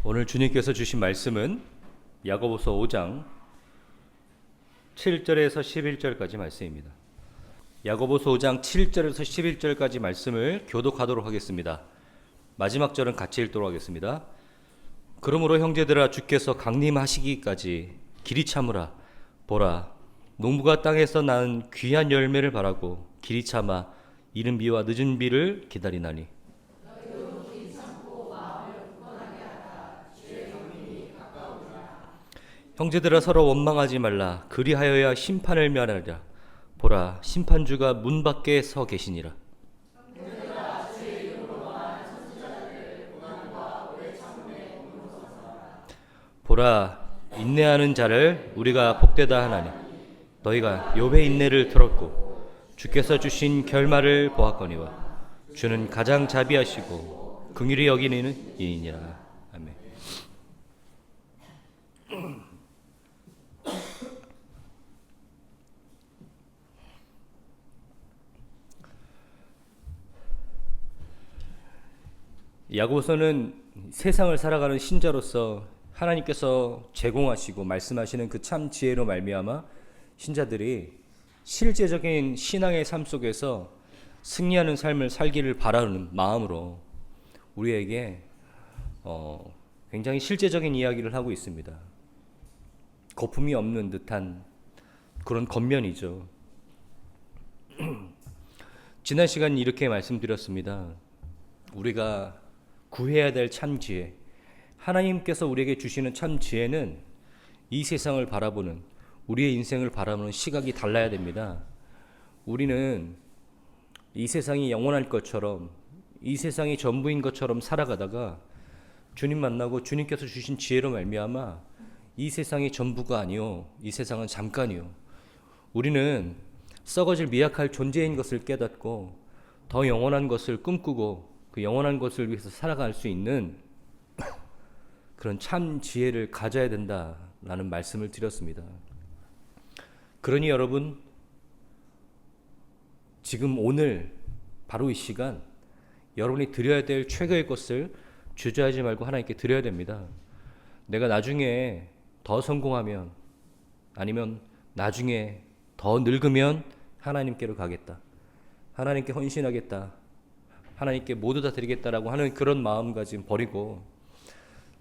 오늘 주님께서 주신 말씀은 야고보서 5장 7절에서 11절까지 말씀입니다. 야고보서 5장 7절에서 11절까지 말씀을 교독하도록 하겠습니다. 마지막 절은 같이 읽도록 하겠습니다. 그러므로 형제들아, 주께서 강림하시기까지 길이 참으라. 보라, 농부가 땅에서 낳은 귀한 열매를 바라고 길이 참아 이른 비와 늦은 비를 기다리나니, 형제들아, 서로 원망하지 말라. 그리하여야 심판을 면하리라. 보라, 심판주가 문 밖에 서 계시니라. 보라, 인내하는 자를 우리가 복되다 하나니, 너희가 욥의 인내를 들었고 주께서 주신 결말을 보았거니와 주는 가장 자비하시고 긍휼히 여기는 이니라. 아멘. 야고보서는 세상을 살아가는 신자로서 하나님께서 제공하시고 말씀하시는 그 참 지혜로 말미암아 신자들이 실제적인 신앙의 삶 속에서 승리하는 삶을 살기를 바라는 마음으로 우리에게 굉장히 실제적인 이야기를 하고 있습니다. 거품이 없는 듯한 그런 겉면이죠. 지난 시간 이렇게 말씀드렸습니다. 우리가 구해야 될 참 지혜, 하나님께서 우리에게 주시는 참 지혜는 이 세상을 바라보는, 우리의 인생을 바라보는 시각이 달라야 됩니다. 우리는 이 세상이 영원할 것처럼, 이 세상이 전부인 것처럼 살아가다가 주님 만나고 주님께서 주신 지혜로 말미암아 이 세상이 전부가 아니요, 이 세상은 잠깐이요, 우리는 썩어질 미약할 존재인 것을 깨닫고 더 영원한 것을 꿈꾸고 그 영원한 것을 위해서 살아갈 수 있는 그런 참 지혜를 가져야 된다라는 말씀을 드렸습니다. 그러니 여러분, 지금 오늘 바로 이 시간 여러분이 드려야 될 최고의 것을 주저하지 말고 하나님께 드려야 됩니다. 내가 나중에 더 성공하면, 아니면 나중에 더 늙으면 하나님께로 가겠다, 하나님께 헌신하겠다, 하나님께 모두 다 드리겠다라고 하는 그런 마음가짐 버리고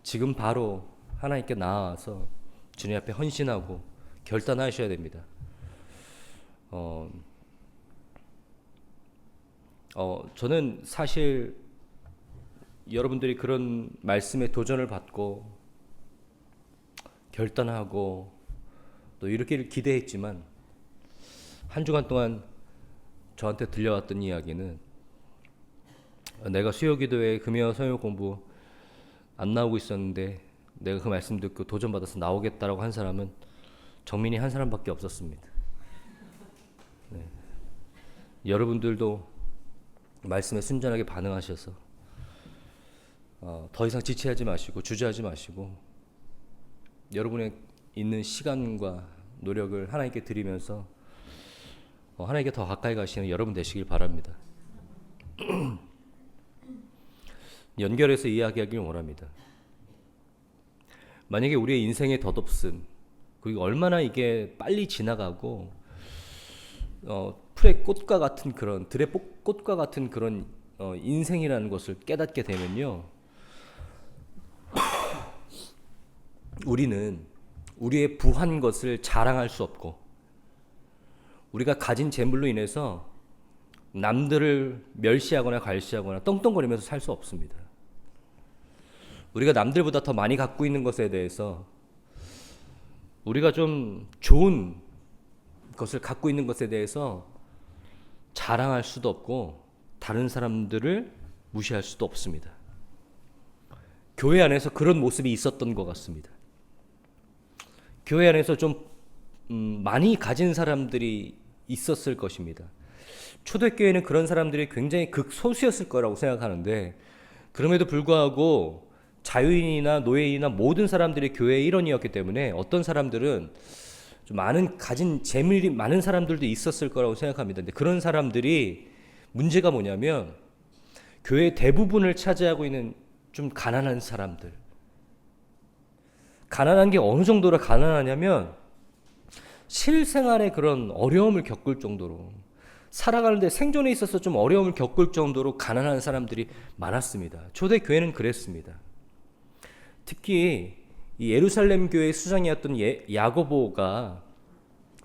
지금 바로 하나님께 나아와서 주님 앞에 헌신하고 결단하셔야 됩니다. 저는 사실 여러분들이 그런 말씀에 도전을 받고 결단하고 또 이렇게 기대했지만 한 주간 동안 저한테 들려왔던 이야기는, 내가 수요기도회 금요 성요 공부 안 나오고 있었는데 내가 그 말씀 듣고 도전받아서 나오겠다라고 한 사람은 정민이 한 사람밖에 없었습니다. 네. 여러분들도 말씀에 순전하게 반응하셔서 더 이상 지체하지 마시고 주저하지 마시고 여러분의 있는 시간과 노력을 하나님께 드리면서 하나님께 더 가까이 가시는 여러분 되시길 바랍니다. 연결해서 이야기하기를 원합니다. 만약에 우리의 인생의 덧없음, 그리고 얼마나 이게 빨리 지나가고 풀의 꽃과 같은 그런, 들의 꽃과 같은 그런 인생이라는 것을 깨닫게 되면요, 우리는 우리의 부한 것을 자랑할 수 없고 우리가 가진 재물로 인해서 남들을 멸시하거나 갈시하거나 떵떵거리면서 살 수 없습니다. 우리가 남들보다 더 많이 갖고 있는 것에 대해서, 우리가 좀 좋은 것을 갖고 있는 것에 대해서 자랑할 수도 없고 다른 사람들을 무시할 수도 없습니다. 교회 안에서 그런 모습이 있었던 것 같습니다. 교회 안에서 좀 많이 가진 사람들이 있었을 것입니다. 초대교회는 그런 사람들이 굉장히 극소수였을 거라고 생각하는데, 그럼에도 불구하고 자유인이나 노예인이나 모든 사람들이 교회의 일원이었기 때문에 어떤 사람들은 좀 가진 재물이 많은 사람들도 있었을 거라고 생각합니다. 근데 그런 사람들이 문제가 뭐냐면 교회의 대부분을 차지하고 있는 좀 가난한 사람들, 가난한 게 어느 정도로 가난하냐면 실생활에 그런 어려움을 겪을 정도로, 살아가는데 생존에 있어서 좀 어려움을 겪을 정도로 가난한 사람들이 많았습니다. 초대교회는 그랬습니다. 특히 이 예루살렘 교회의 수장이었던 야고보가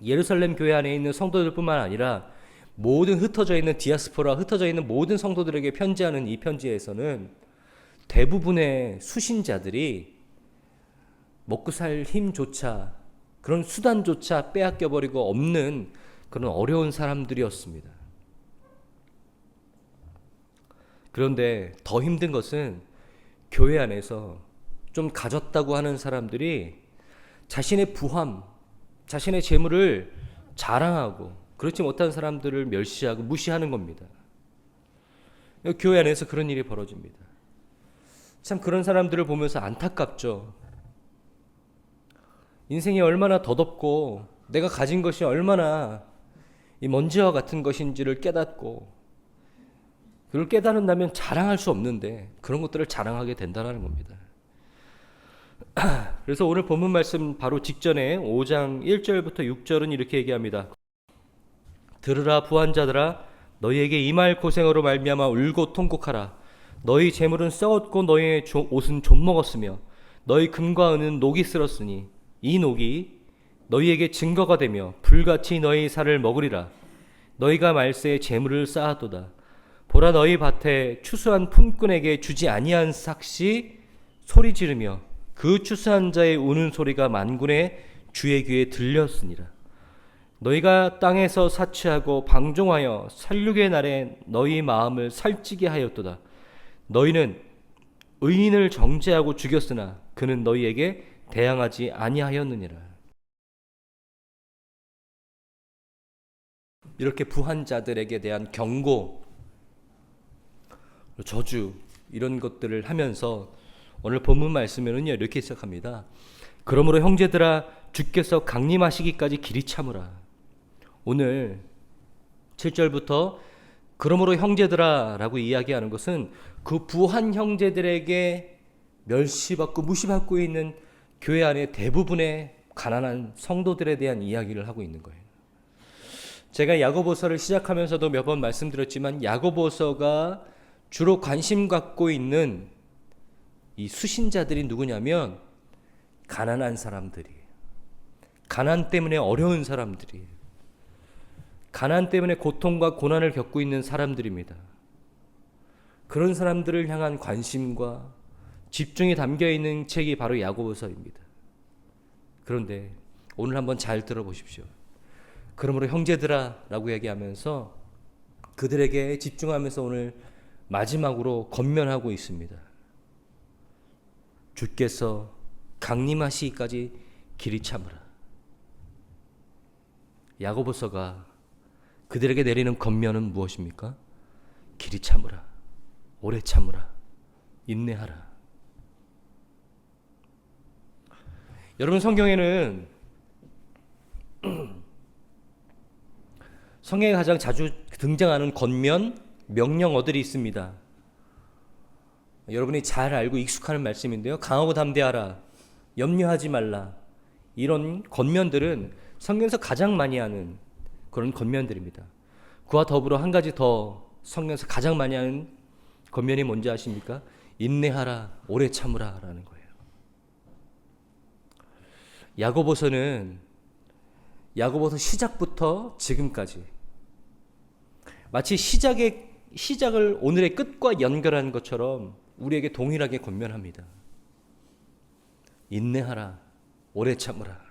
예루살렘 교회 안에 있는 성도들뿐만 아니라 모든 흩어져 있는 디아스포라, 흩어져 있는 모든 성도들에게 편지하는 이 편지에서는 대부분의 수신자들이 먹고 살 힘조차, 그런 수단조차 빼앗겨 버리고 없는 그런 어려운 사람들이었습니다. 그런데 더 힘든 것은 교회 안에서 좀 가졌다고 하는 사람들이 자신의 부함, 자신의 재물을 자랑하고 그렇지 못한 사람들을 멸시하고 무시하는 겁니다. 교회 안에서 그런 일이 벌어집니다. 참 그런 사람들을 보면서 안타깝죠. 인생이 얼마나 더덥고 내가 가진 것이 얼마나 이 먼지와 같은 것인지를 깨닫고, 그걸 깨달은다면 자랑할 수 없는데 그런 것들을 자랑하게 된다는 겁니다. 그래서 오늘 본문 말씀 바로 직전에 5장 1절부터 6절은 이렇게 얘기합니다. 들으라 부한자들아, 너희에게 임할 고생으로 말미암아 울고 통곡하라. 너희 재물은 썩었고 너희의 옷은 좀먹었으며 너희 금과 은은 녹이 쓸었으니 이 녹이 너희에게 증거가 되며 불같이 너희 살을 먹으리라. 너희가 말세에 재물을 쌓았도다. 보라, 너희 밭에 추수한 품꾼에게 주지 아니한 삭시 소리 지르며 그 추수한 자의 우는 소리가 만군의 주의 귀에 들렸으니라. 너희가 땅에서 사취하고 방종하여 살육의 날에 너희 마음을 살찌게 하였도다. 너희는 의인을 정죄하고 죽였으나 그는 너희에게 대항하지 아니하였느니라. 이렇게 부한 자들에게 대한 경고, 저주, 이런 것들을 하면서 오늘 본문 말씀에는요 이렇게 시작합니다. 그러므로 형제들아, 주께서 강림하시기까지 길이 참으라. 오늘 7절부터 그러므로 형제들아 라고 이야기하는 것은 그 부한 형제들에게 멸시받고 무시받고 있는 교회 안에 대부분의 가난한 성도들에 대한 이야기를 하고 있는 거예요. 제가 야고보서를 시작하면서도 몇 번 말씀드렸지만 야고보서가 주로 관심 갖고 있는 이 수신자들이 누구냐면 가난한 사람들이에요. 가난 때문에 어려운 사람들이에요. 가난 때문에 고통과 고난을 겪고 있는 사람들입니다. 그런 사람들을 향한 관심과 집중이 담겨 있는 책이 바로 야고보서입니다. 그런데 오늘 한번 잘 들어보십시오. 그러므로 형제들아 라고 얘기하면서 그들에게 집중하면서 오늘 마지막으로 권면하고 있습니다. 주께서 강림하시기까지 길이 참으라. 야고보서가 그들에게 내리는 권면은 무엇입니까? 길이 참으라. 오래 참으라. 인내하라. 여러분, 성경에는 성경에 가장 자주 등장하는 권면, 명령어들이 있습니다. 여러분이 잘 알고 익숙한 말씀인데요. 강하고 담대하라. 염려하지 말라. 이런 권면들은 성경에서 가장 많이 하는 그런 권면들입니다. 그와 더불어 한 가지 더 성경에서 가장 많이 하는 권면이 뭔지 아십니까? 인내하라, 오래 참으라 라는 거예요. 야고보서는 야고보서 시작부터 지금까지 마치 시작을 오늘의 끝과 연결한 것처럼 우리에게 동일하게 권면합니다. 인내하라, 오래 참으라.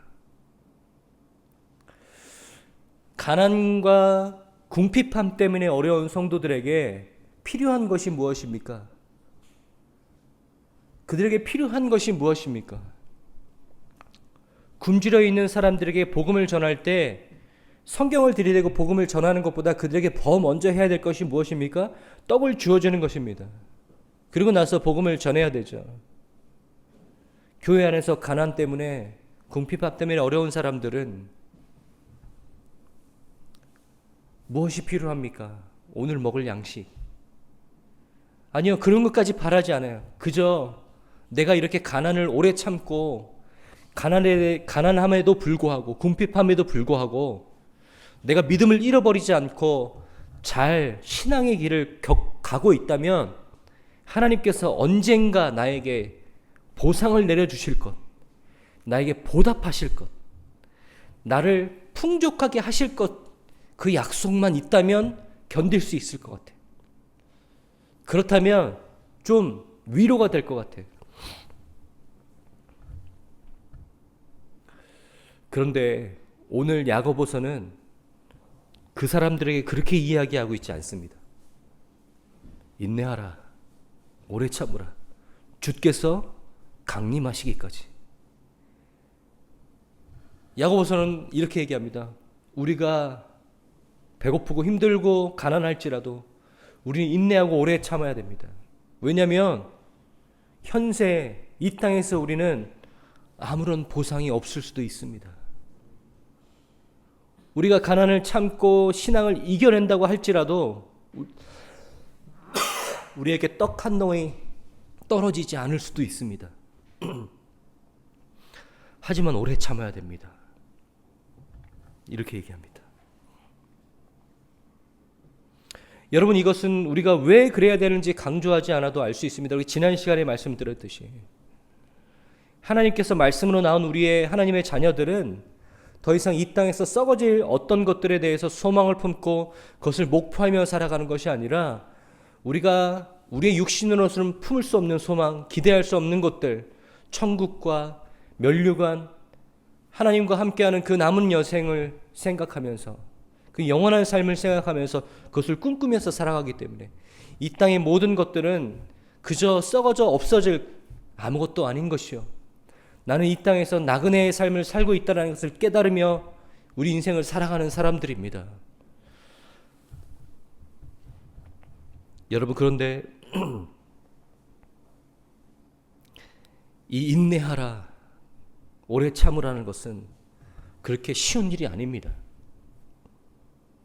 가난과 궁핍함 때문에 어려운 성도들에게 필요한 것이 무엇입니까? 그들에게 필요한 것이 무엇입니까? 굶주려 있는 사람들에게 복음을 전할 때 성경을 들이대고 복음을 전하는 것보다 그들에게 더 먼저 해야 될 것이 무엇입니까? 떡을 주어주는 것입니다. 그리고 나서 복음을 전해야 되죠. 교회 안에서 가난 때문에, 궁핍함 때문에 어려운 사람들은 무엇이 필요합니까? 오늘 먹을 양식. 아니요, 그런 것까지 바라지 않아요. 그저 내가 이렇게 가난을 오래 참고 가난함에도 불구하고 궁핍함에도 불구하고 내가 믿음을 잃어버리지 않고 잘 신앙의 길을 가고 있다면 하나님께서 언젠가 나에게 보상을 내려주실 것, 나에게 보답하실 것, 나를 풍족하게 하실 것, 그 약속만 있다면 견딜 수 있을 것 같아요. 그렇다면 좀 위로가 될 것 같아요. 그런데 오늘 야고보서는 그 사람들에게 그렇게 이야기하고 있지 않습니다. 인내하라, 오래 참으라, 주께서 강림하시기까지. 야고보서는 이렇게 얘기합니다. 우리가 배고프고 힘들고 가난할지라도 우리는 인내하고 오래 참아야 됩니다. 왜냐하면 현세 이 땅에서 우리는 아무런 보상이 없을 수도 있습니다. 우리가 가난을 참고 신앙을 이겨낸다고 할지라도 우리에게 떡 한 덩이 떨어지지 않을 수도 있습니다. 하지만 오래 참아야 됩니다. 이렇게 얘기합니다. 여러분, 이것은 우리가 왜 그래야 되는지 강조하지 않아도 알 수 있습니다. 우리 지난 시간에 말씀드렸듯이 하나님께서 말씀으로 나온 우리의 하나님의 자녀들은 더 이상 이 땅에서 썩어질 어떤 것들에 대해서 소망을 품고 그것을 목표하며 살아가는 것이 아니라 우리가 우리의 육신으로서는 품을 수 없는 소망, 기대할 수 없는 것들, 천국과 면류관, 하나님과 함께하는 그 남은 여생을 생각하면서 그 영원한 삶을 생각하면서 그것을 꿈꾸면서 살아가기 때문에 이 땅의 모든 것들은 그저 썩어져 없어질 아무것도 아닌 것이요, 나는 이 땅에서 나그네의 삶을 살고 있다는 것을 깨달으며 우리 인생을 살아가는 사람들입니다. 여러분, 그런데 이 인내하라, 오래 참으라는 것은 그렇게 쉬운 일이 아닙니다.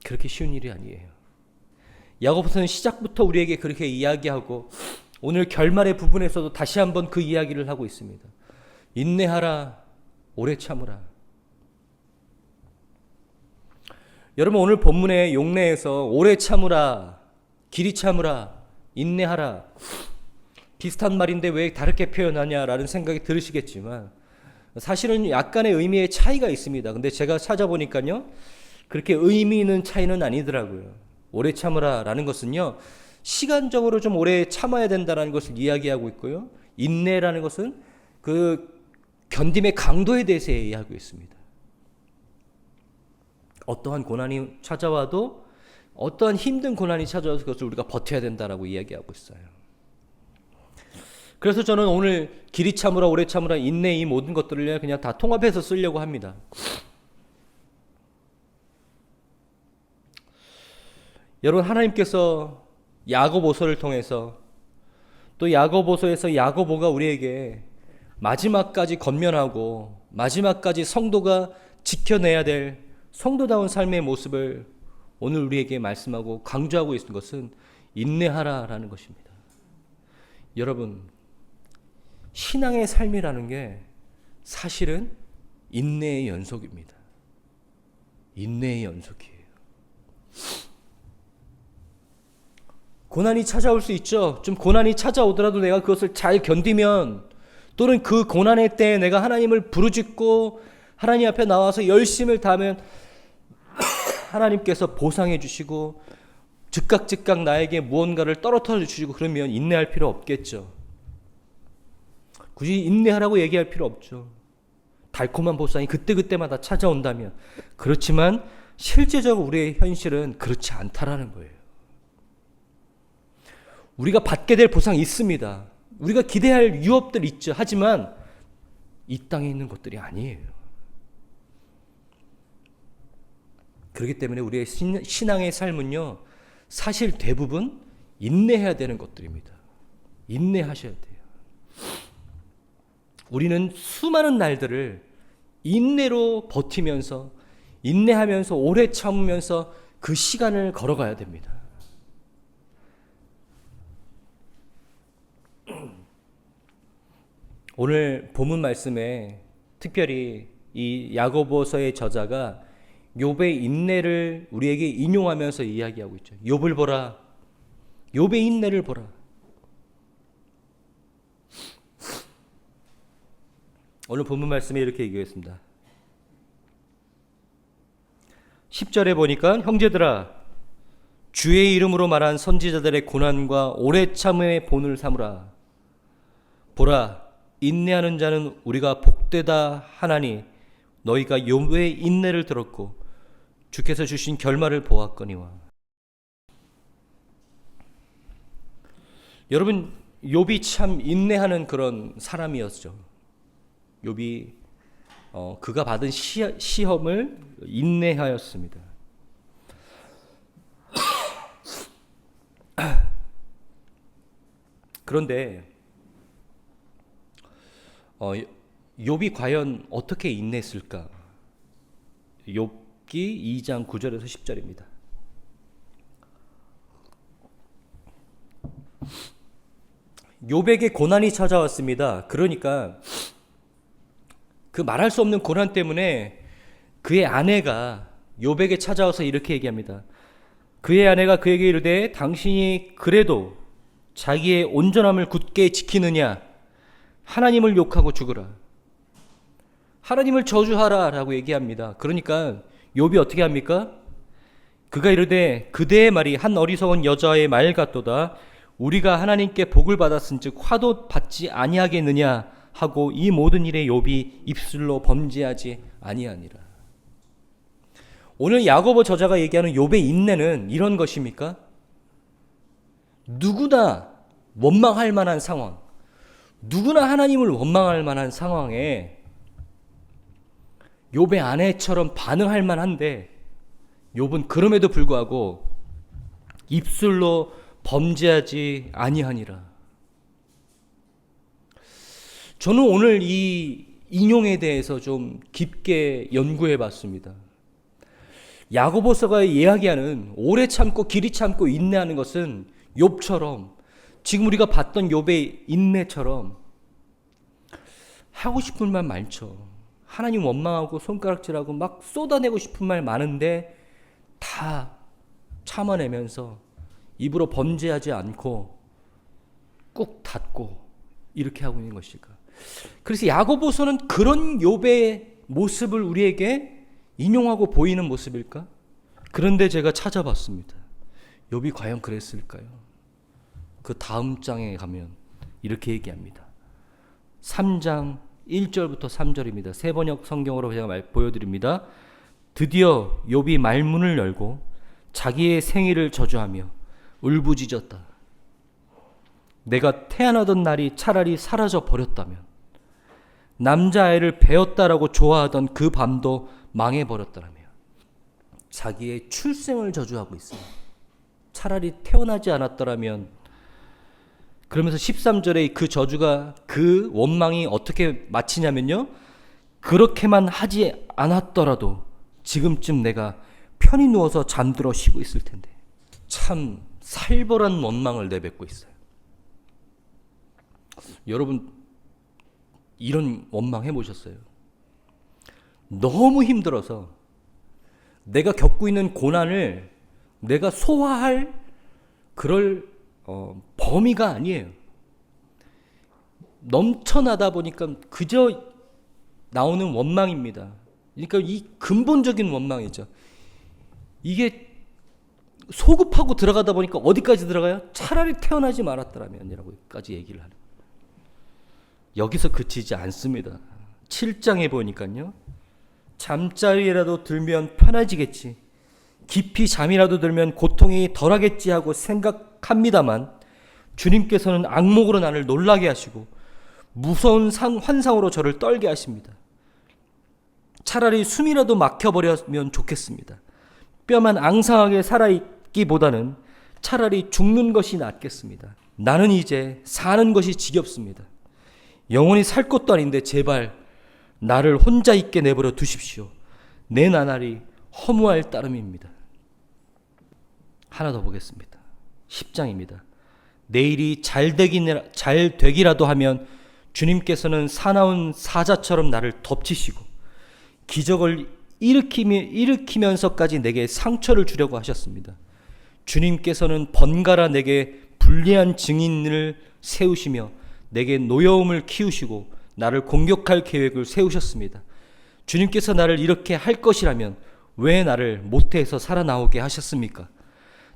그렇게 쉬운 일이 아니에요. 야고보서는 시작부터 우리에게 그렇게 이야기하고 오늘 결말의 부분에서도 다시 한번 그 이야기를 하고 있습니다. 인내하라, 오래 참으라. 여러분, 오늘 본문의 용례에서 오래 참으라, 길이 참으라, 인내하라, 비슷한 말인데 왜 다르게 표현하냐라는 생각이 들으시겠지만 사실은 약간의 의미의 차이가 있습니다. 근데 제가 찾아보니까요, 그렇게 의미 있는 차이는 아니더라고요. 오래 참으라 라는 것은요, 시간적으로 좀 오래 참아야 된다는 것을 이야기하고 있고요, 인내라는 것은 그 견딤의 강도에 대해서 이야기하고 있습니다. 어떠한 고난이 찾아와도, 어떠한 힘든 고난이 찾아와서 그것을 우리가 버텨야 된다라고 이야기하고 있어요. 그래서 저는 오늘 길이 참으라, 오래 참으라, 인내, 이 모든 것들을 그냥 다 통합해서 쓰려고 합니다. 여러분, 하나님께서 야고보서를 통해서 또 야고보서에서 야고보가 우리에게 마지막까지 권면하고 마지막까지 성도가 지켜내야 될 성도다운 삶의 모습을 오늘 우리에게 말씀하고 강조하고 있는 것은 인내하라라는 것입니다. 여러분, 신앙의 삶이라는 게 사실은 인내의 연속입니다. 인내의 연속이에요. 고난이 찾아올 수 있죠. 좀 고난이 찾아오더라도 내가 그것을 잘 견디면, 또는 그 고난의 때에 내가 하나님을 부르짖고 하나님 앞에 나와서 열심을 다하면 하나님께서 보상해 주시고 즉각 나에게 무언가를 떨어뜨려 주시고, 그러면 인내할 필요 없겠죠. 굳이 인내하라고 얘기할 필요 없죠. 달콤한 보상이 그때그때마다 찾아온다면. 그렇지만 실제적으로 우리의 현실은 그렇지 않다라는 거예요. 우리가 받게 될 보상이 있습니다. 우리가 기대할 유업들 있죠. 하지만 이 땅에 있는 것들이 아니에요. 그렇기 때문에 우리의 신앙의 삶은요, 사실 대부분 인내해야 되는 것들입니다. 인내하셔야 돼요. 우리는 수많은 날들을 인내로 버티면서, 인내하면서, 오래 참으면서 그 시간을 걸어가야 됩니다. 오늘 본문 말씀에 특별히 이 야고보서의 저자가 욥의 인내를 우리에게 인용하면서 이야기하고 있죠. 욥을 보라. 욥의 인내를 보라. 오늘 본문 말씀에 이렇게 얘기했습니다. 10절에 보니까 형제들아 주의 이름으로 말한 선지자들의 고난과 오래 참음의 본을 삼으라. 보라 인내하는 자는 우리가 복되다 하나니 너희가 욥의 인내를 들었고 주께서 주신 결말을 보았거니와. 여러분 욥이 참 인내하는 그런 사람이었죠. 욥이 그가 받은 시험을 인내하였습니다. 그런데 욥이 과연 어떻게 인내했을까? 욥기 2장 9절에서 10절입니다. 욥에게 고난이 찾아왔습니다. 그러니까 그 말할 수 없는 고난 때문에 그의 아내가 욥에게 찾아와서 이렇게 얘기합니다. 그의 아내가 그에게 이르되 당신이 그래도 자기의 온전함을 굳게 지키느냐? 하나님을 욕하고 죽으라. 하나님을 저주하라 라고 얘기합니다. 그러니까 욥이 어떻게 합니까? 그가 이르되 그대의 말이 한 어리석은 여자의 말 같도다. 우리가 하나님께 복을 받았은즉 화도 받지 아니하겠느냐 하고 이 모든 일에 욥이 입술로 범죄하지 아니하니라. 오늘 야고보 저자가 얘기하는 욥의 인내는 이런 것입니까? 누구나 원망할 만한 상황, 누구나 하나님을 원망할 만한 상황에 욥의 아내처럼 반응할 만한데 욥은 그럼에도 불구하고 입술로 범죄하지 아니하니라. 저는 오늘 이 인용에 대해서 좀 깊게 연구해 봤습니다. 야고보서가 이야기하는 오래 참고 길이 참고 인내하는 것은 욥처럼 지금 우리가 봤던 욥의 인내처럼 하고 싶은 말 많죠. 하나님 원망하고 손가락질하고 막 쏟아내고 싶은 말 많은데 다 참아내면서 입으로 범죄하지 않고 꾹 닫고 이렇게 하고 있는 것일까? 그래서 야고보서는 그런 욥의 모습을 우리에게 인용하고 보이는 모습일까? 그런데 제가 찾아봤습니다. 욥이 과연 그랬을까요? 그 다음 장에 가면 이렇게 얘기합니다. 3장 1절부터 3절입니다. 세 번역 성경으로 제가 보여드립니다. 드디어 욥이 말문을 열고 자기의 생일을 저주하며 울부짖었다. 내가 태어나던 날이 차라리 사라져 버렸다면, 남자아이를 배었다라고 좋아하던 그 밤도 망해버렸다라며 자기의 출생을 저주하고 있습니다. 차라리 태어나지 않았더라면. 그러면서 13절에 그 저주가, 그 원망이 어떻게 마치냐면요, 그렇게만 하지 않았더라도 지금쯤 내가 편히 누워서 잠들어 쉬고 있을 텐데. 참 살벌한 원망을 내뱉고 있어요. 여러분 이런 원망 해보셨어요? 너무 힘들어서 내가 겪고 있는 고난을 내가 소화할 그럴 범위가 아니에요. 넘쳐나다 보니까 그저 나오는 원망입니다. 그러니까 이 근본적인 원망이죠. 이게 소급하고 들어가다 보니까 어디까지 들어가요? 차라리 태어나지 말았더라면이라고까지 얘기를 하는. 여기서 그치지 않습니다. 7장에 보니까요, 잠자리라도 들면 편해지겠지, 깊이 잠이라도 들면 고통이 덜하겠지 하고 생각합니다만 주님께서는 악몽으로 나를 놀라게 하시고 무서운 환상으로 저를 떨게 하십니다. 차라리 숨이라도 막혀버렸으면 좋겠습니다. 뼈만 앙상하게 살아있기보다는 차라리 죽는 것이 낫겠습니다. 나는 이제 사는 것이 지겹습니다. 영원히 살 것도 아닌데 제발 나를 혼자 있게 내버려 두십시오. 내 나날이 허무할 따름입니다. 하나 더 보겠습니다. 10장입니다. 내일이 잘 되기라도 하면 주님께서는 사나운 사자처럼 나를 덮치시고 기적을 일으키면서까지 내게 상처를 주려고 하셨습니다. 주님께서는 번갈아 내게 불리한 증인을 세우시며 내게 노여움을 키우시고 나를 공격할 계획을 세우셨습니다. 주님께서 나를 이렇게 할 것이라면 왜 나를 모태에서 살아나오게 하셨습니까?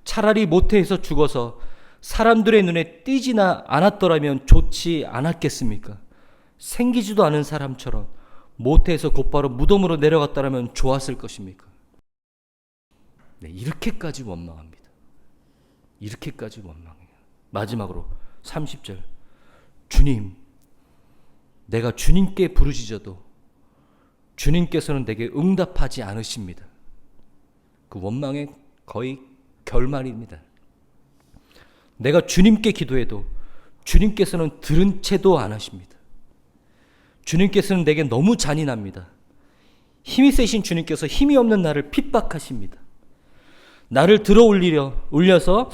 차라리 모태에서 죽어서 사람들의 눈에 띄지나 않았더라면 좋지 않았겠습니까? 생기지도 않은 사람처럼 모태에서 곧바로 무덤으로 내려갔더라면 좋았을 것입니까? 네, 이렇게까지 원망합니다. 이렇게까지 원망해요. 마지막으로 30절. 주님, 내가 주님께 부르짖어도 주님께서는 내게 응답하지 않으십니다. 그 원망의 거의 결말입니다. 내가 주님께 기도해도 주님께서는 들은 채도 안 하십니다. 주님께서는 내게 너무 잔인합니다. 힘이 세신 주님께서 힘이 없는 나를 핍박하십니다. 나를 들어 올려서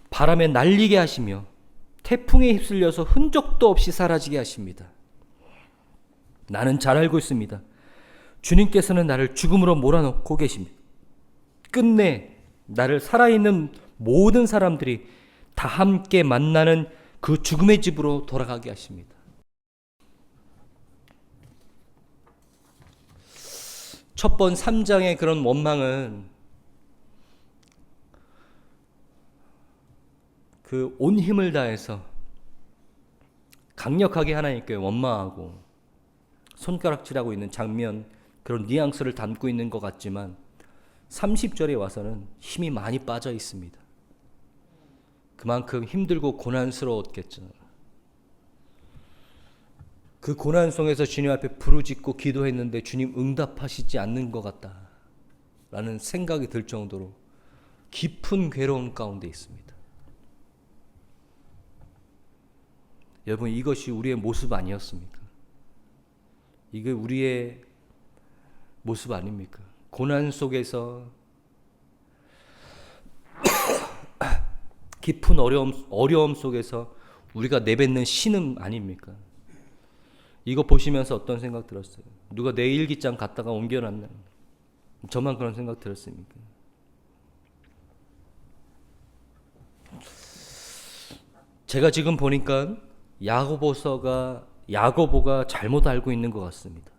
바람에 날리게 하시며 태풍에 휩쓸려서 흔적도 없이 사라지게 하십니다. 나는 잘 알고 있습니다. 주님께서는 나를 죽음으로 몰아넣고 계십니다. 끝내 나를 살아있는 모든 사람들이 다 함께 만나는 그 죽음의 집으로 돌아가게 하십니다. 첫 번 3장의 그런 원망은 그 온 힘을 다해서 강력하게 하나님께 원망하고 손가락질하고 있는 장면, 그런 뉘앙스를 담고 있는 것 같지만 30절에 와서는 힘이 많이 빠져 있습니다. 그만큼 힘들고 고난스러웠겠죠. 그 고난 속에서 주님 앞에 부르짖고 기도했는데 주님 응답하시지 않는 것 같다 라는 생각이 들 정도로 깊은 괴로움 가운데 있습니다. 여러분, 이것이 우리의 모습 아니었습니까? 이게 우리의 모습 아닙니까? 고난 속에서 깊은 어려움 속에서 우리가 내뱉는 신음 아닙니까? 이거 보시면서 어떤 생각 들었어요? 누가 내 일기장 갖다가 옮겨놨나? 저만 그런 생각 들었습니까? 제가 지금 보니까 야고보가 잘못 알고 있는 것 같습니다.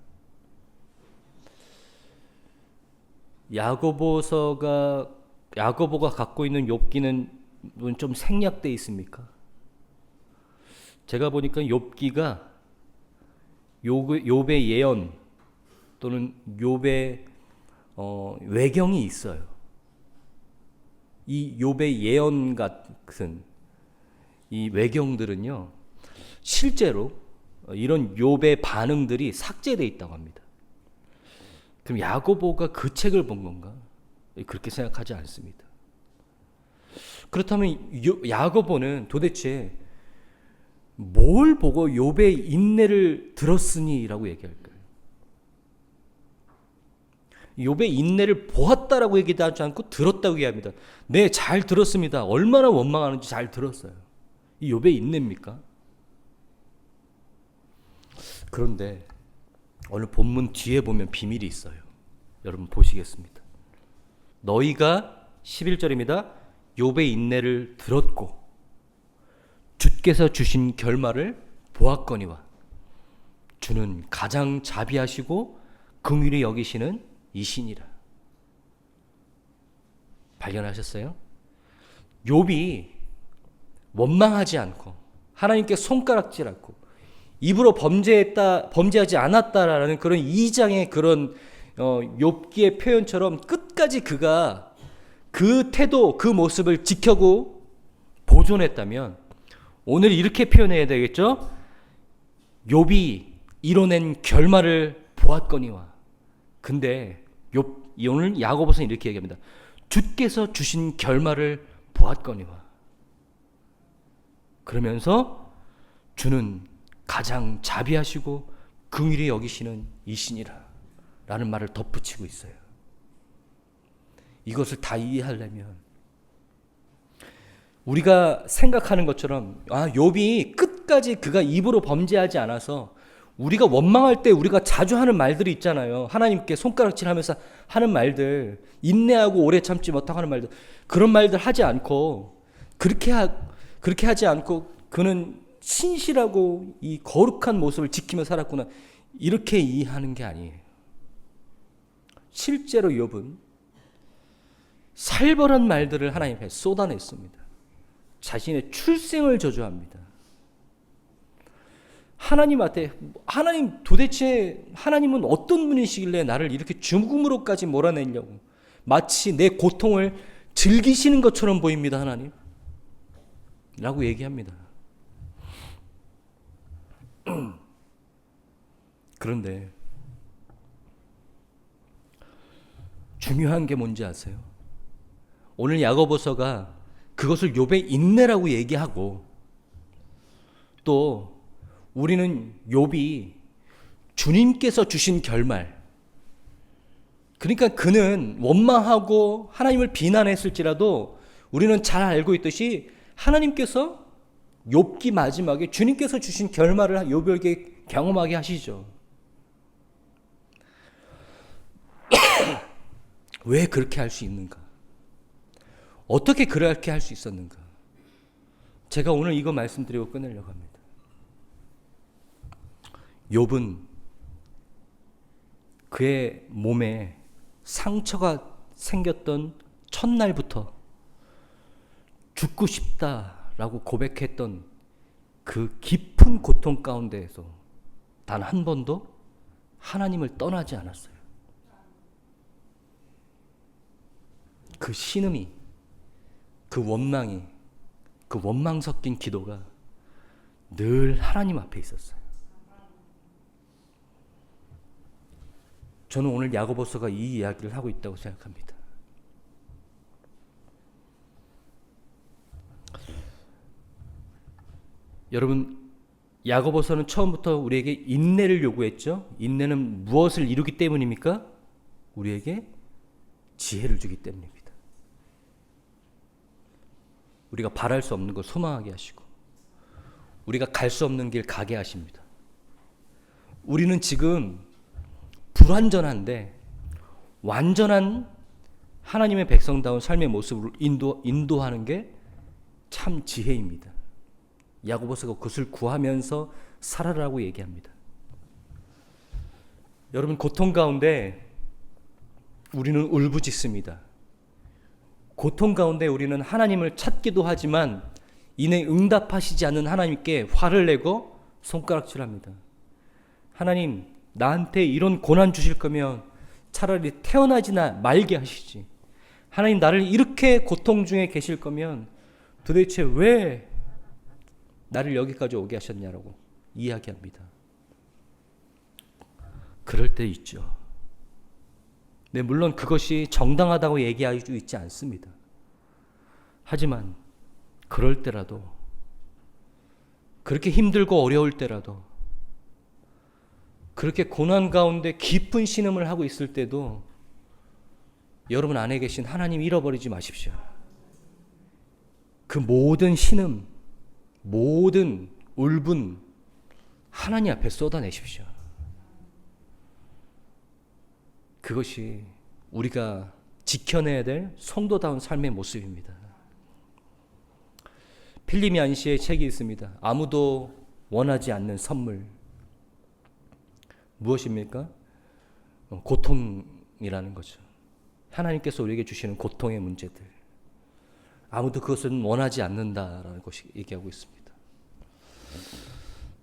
야고보가 갖고 있는 욥기는 좀 생략되어 있습니까? 제가 보니까 욥기가 욥의 예언 또는 욥의 외경이 있어요. 이 욥의 예언 같은 이 외경들은요, 실제로 이런 욥의 반응들이 삭제되어 있다고 합니다. 그럼 야고보가 그 책을 본 건가? 그렇게 생각하지 않습니다. 그렇다면 야고보는 도대체 뭘 보고 욥의 인내를 들었으니라고 얘기할까요? 욥의 인내를 보았다라고 얘기하지 않고 들었다고 얘기합니다. 네, 잘 들었습니다. 얼마나 원망하는지 잘 들었어요. 이 욥의 인내입니까? 그런데 오늘 본문 뒤에 보면 비밀이 있어요. 여러분 보시겠습니다. 너희가 11절입니다. 욥의 인내를 들었고 주께서 주신 결말을 보았거니와 주는 가장 자비하시고 긍휼히 여기시는 이시니라. 발견하셨어요? 욥이 원망하지 않고 하나님께 손가락질 않고 입으로 범죄하지 않았다라는 그런 2장의 그런 욥기의 표현처럼 끝까지 그가 그 태도, 그 모습을 지켜고 보존했다면 오늘 이렇게 표현해야 되겠죠? 욥이 이뤄낸 결말을 보았거니와. 근데 오늘 야고보서는 이렇게 얘기합니다. 주께서 주신 결말을 보았거니와. 그러면서 주는 가장 자비하시고 긍휼히 여기시는 이시니라 라는 말을 덧붙이고 있어요. 이것을 다 이해하려면 우리가 생각하는 것처럼 욥이 끝까지 그가 입으로 범죄하지 않아서 우리가 원망할 때 우리가 자주 하는 말들이 있잖아요. 하나님께 손가락질하면서 하는 말들, 인내하고 오래 참지 못하고 하는 말들, 그런 말들 하지 않고 그렇게 하지 않고 그는 신실하고 이 거룩한 모습을 지키며 살았구나, 이렇게 이해하는 게 아니에요. 실제로 욥은 살벌한 말들을 하나님 앞에 쏟아냈습니다. 자신의 출생을 저주합니다. 하나님한테, 하나님 도대체 하나님은 어떤 분이시길래 나를 이렇게 죽음으로까지 몰아내려고, 마치 내 고통을 즐기시는 것처럼 보입니다, 하나님 라고 얘기합니다. 그런데 중요한 게 뭔지 아세요? 오늘 야고보서가 그것을 욥의 인내라고 얘기하고, 또 우리는 욥이 주님께서 주신 결말, 그러니까 그는 원망하고 하나님을 비난했을지라도 우리는 잘 알고 있듯이 하나님께서 욥기 마지막에 주님께서 주신 결말을 욥에게 경험하게 하시죠. 왜 그렇게 할 수 있는가? 어떻게 그렇게 할 수 있었는가? 제가 오늘 이거 말씀드리고 끝내려고 합니다. 욥은 그의 몸에 상처가 생겼던 첫날부터 죽고 싶다라고 고백했던 그 깊은 고통 가운데에서 단 한 번도 하나님을 떠나지 않았어요. 그 신음이, 그 원망이, 그 원망 섞인 기도가 늘 하나님 앞에 있었어요. 저는 오늘 야고보서가 이 이야기를 하고 있다고 생각합니다. 여러분, 야고보서는 처음부터 우리에게 인내를 요구했죠. 인내는 무엇을 이루기 때문입니까? 우리에게 지혜를 주기 때문입니다. 우리가 바랄 수 없는 걸 소망하게 하시고, 우리가 갈 수 없는 길 가게 하십니다. 우리는 지금 불완전한데 완전한 하나님의 백성다운 삶의 모습을 인도하는 게 참 지혜입니다. 야고보서가 그것을 구하면서 살아라고 얘기합니다. 여러분, 고통 가운데 우리는 울부짖습니다. 고통 가운데 우리는 하나님을 찾기도 하지만 이내 응답하시지 않는 하나님께 화를 내고 손가락질합니다. 하나님, 나한테 이런 고난 주실 거면 차라리 태어나지나 말게 하시지. 하나님, 나를 이렇게 고통 중에 계실 거면 도대체 왜 나를 여기까지 오게 하셨냐라고 이야기합니다. 그럴 때 있죠. 네, 물론 그것이 정당하다고 얘기하고 있지 않습니다. 하지만 그럴 때라도, 그렇게 힘들고 어려울 때라도, 그렇게 고난 가운데 깊은 신음을 하고 있을 때도 여러분 안에 계신 하나님 잃어버리지 마십시오. 그 모든 신음, 모든 울분 하나님 앞에 쏟아내십시오. 그것이 우리가 지켜내야 될 성도다운 삶의 모습입니다. 필립 얀시의 책이 있습니다. 아무도 원하지 않는 선물. 무엇입니까? 고통이라는 거죠. 하나님께서 우리에게 주시는 고통의 문제들. 아무도 그것은 원하지 않는다라는 것이 얘기하고 있습니다.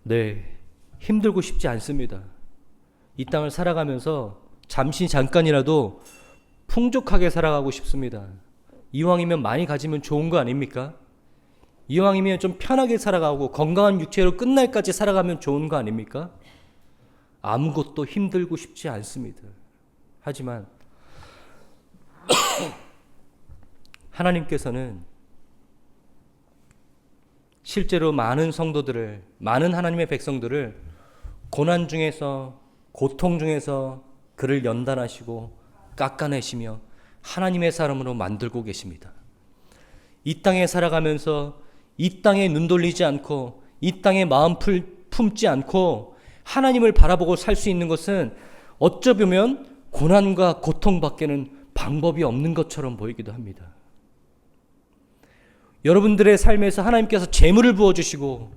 네, 힘들고 싶지 않습니다. 이 땅을 살아가면서 잠깐이라도 풍족하게 살아가고 싶습니다. 이왕이면 많이 가지면 좋은 거 아닙니까? 이왕이면 좀 편하게 살아가고 건강한 육체로 끝날까지 살아가면 좋은 거 아닙니까? 아무것도 힘들고 싶지 않습니다. 하지만 하나님께서는 실제로 많은 성도들을, 많은 하나님의 백성들을 고난 중에서, 고통 중에서 그를 연단하시고 깎아내시며 하나님의 사람으로 만들고 계십니다. 이 땅에 살아가면서 이 땅에 눈 돌리지 않고 이 땅에 마음 품지 않고 하나님을 바라보고 살 수 있는 것은 어쩌면 고난과 고통밖에는 방법이 없는 것처럼 보이기도 합니다. 여러분들의 삶에서 하나님께서 재물을 부어주시고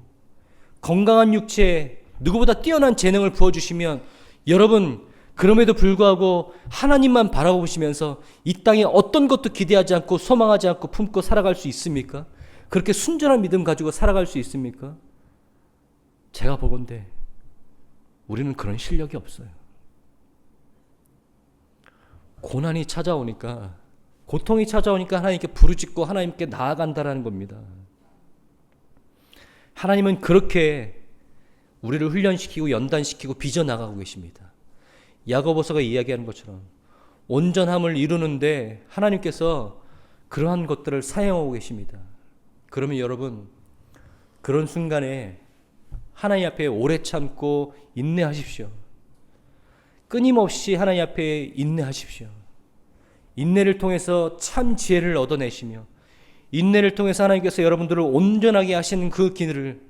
건강한 육체, 누구보다 뛰어난 재능을 부어주시면 여러분 그럼에도 불구하고 하나님만 바라보시면서 이 땅에 어떤 것도 기대하지 않고 소망하지 않고 품고 살아갈 수 있습니까? 그렇게 순전한 믿음 가지고 살아갈 수 있습니까? 제가 보건대 우리는 그런 실력이 없어요. 고난이 찾아오니까, 고통이 찾아오니까 하나님께 부르짖고 하나님께 나아간다라는 겁니다. 하나님은 그렇게 우리를 훈련시키고 연단시키고 빚어나가고 계십니다. 야고보서가 이야기하는 것처럼 온전함을 이루는데 하나님께서 그러한 것들을 사용하고 계십니다. 그러면 여러분 그런 순간에 하나님 앞에 오래 참고 인내하십시오. 끊임없이 하나님 앞에 인내하십시오. 인내를 통해서 참 지혜를 얻어내시며 인내를 통해서 하나님께서 여러분들을 온전하게 하시는 그 길을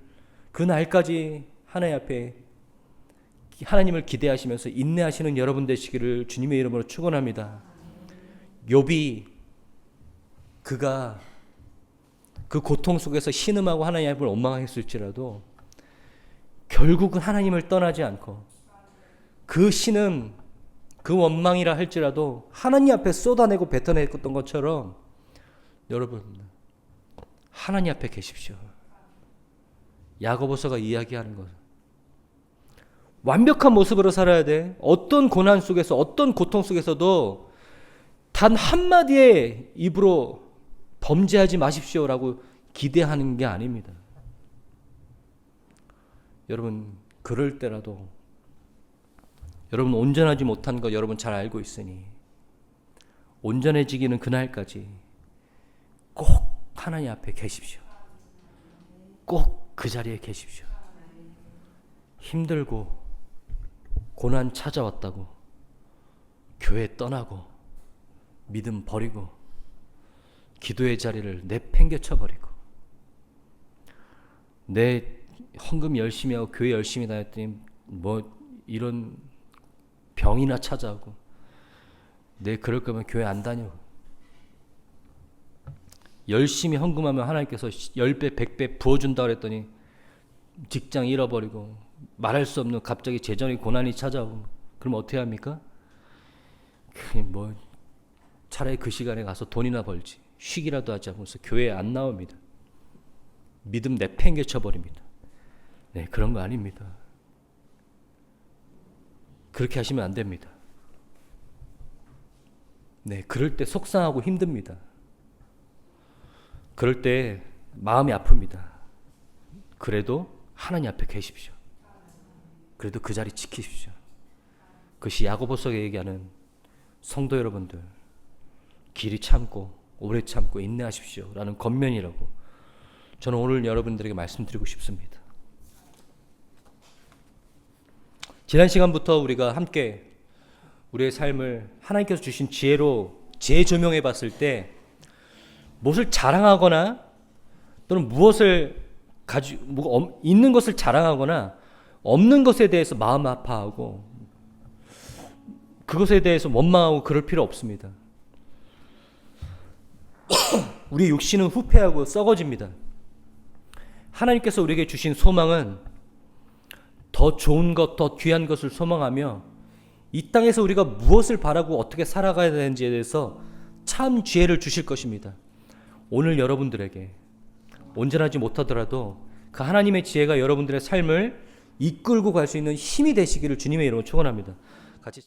그 날까지 하나님 앞에 하나님을 기대하시면서 인내하시는 여러분 되시기를 주님의 이름으로 축원합니다. 욥이 그가 그 고통 속에서 신음하고 하나님 앞을 원망했을지라도 결국은 하나님을 떠나지 않고 그 신음, 그 원망이라 할지라도 하나님 앞에 쏟아내고 뱉어냈던 것처럼 여러분 하나님 앞에 계십시오. 야고보서가 이야기하는 것 완벽한 모습으로 살아야 돼. 어떤 고난 속에서 어떤 고통 속에서도 단 한마디의 입으로 범죄하지 마십시오라고 기대하는 게 아닙니다. 여러분 그럴 때라도 여러분 온전하지 못한 거 여러분 잘 알고 있으니 온전해지기는 그날까지 꼭 하나님 앞에 계십시오. 꼭 그 자리에 계십시오. 힘들고 고난 찾아왔다고 교회 떠나고 믿음 버리고 기도의 자리를 내팽개쳐 버리고 내 헌금 열심히 하고 교회 열심히 다녔더니 뭐 이런 병이나 찾아오고 내 그럴 거면 교회 안 다녀. 열심히 헌금하면 하나님께서 10배 100배 부어준다 그랬더니 직장 잃어버리고 말할 수 없는 갑자기 재정의 고난이 찾아오고 그럼 어떻게 합니까? 뭐 차라리 그 시간에 가서 돈이나 벌지 쉬기라도 하지 않고서 교회에 안 나옵니다. 믿음 내팽개쳐 버립니다. 네, 그런 거 아닙니다. 그렇게 하시면 안 됩니다. 네, 그럴 때 속상하고 힘듭니다. 그럴 때 마음이 아픕니다. 그래도 하나님 앞에 계십시오. 그래도 그 자리 지키십시오. 그것이 야고보서가 얘기하는 성도 여러분들 길이 참고 오래 참고 인내하십시오 라는 권면이라고 저는 오늘 여러분들에게 말씀드리고 싶습니다. 지난 시간부터 우리가 함께 우리의 삶을 하나님께서 주신 지혜로 재조명해 봤을 때 무엇을 자랑하거나 또는 무엇을 가지고 있는 것을 자랑하거나 없는 것에 대해서 마음 아파하고 그것에 대해서 원망하고 그럴 필요 없습니다. 우리 육신은 후패하고 썩어집니다. 하나님께서 우리에게 주신 소망은 더 좋은 것, 더 귀한 것을 소망하며 이 땅에서 우리가 무엇을 바라고 어떻게 살아가야 되는지에 대해서 참 지혜를 주실 것입니다. 오늘 여러분들에게 온전하지 못하더라도 그 하나님의 지혜가 여러분들의 삶을 이끌고 갈 수 있는 힘이 되시기를 주님의 이름으로 축원합니다. 같이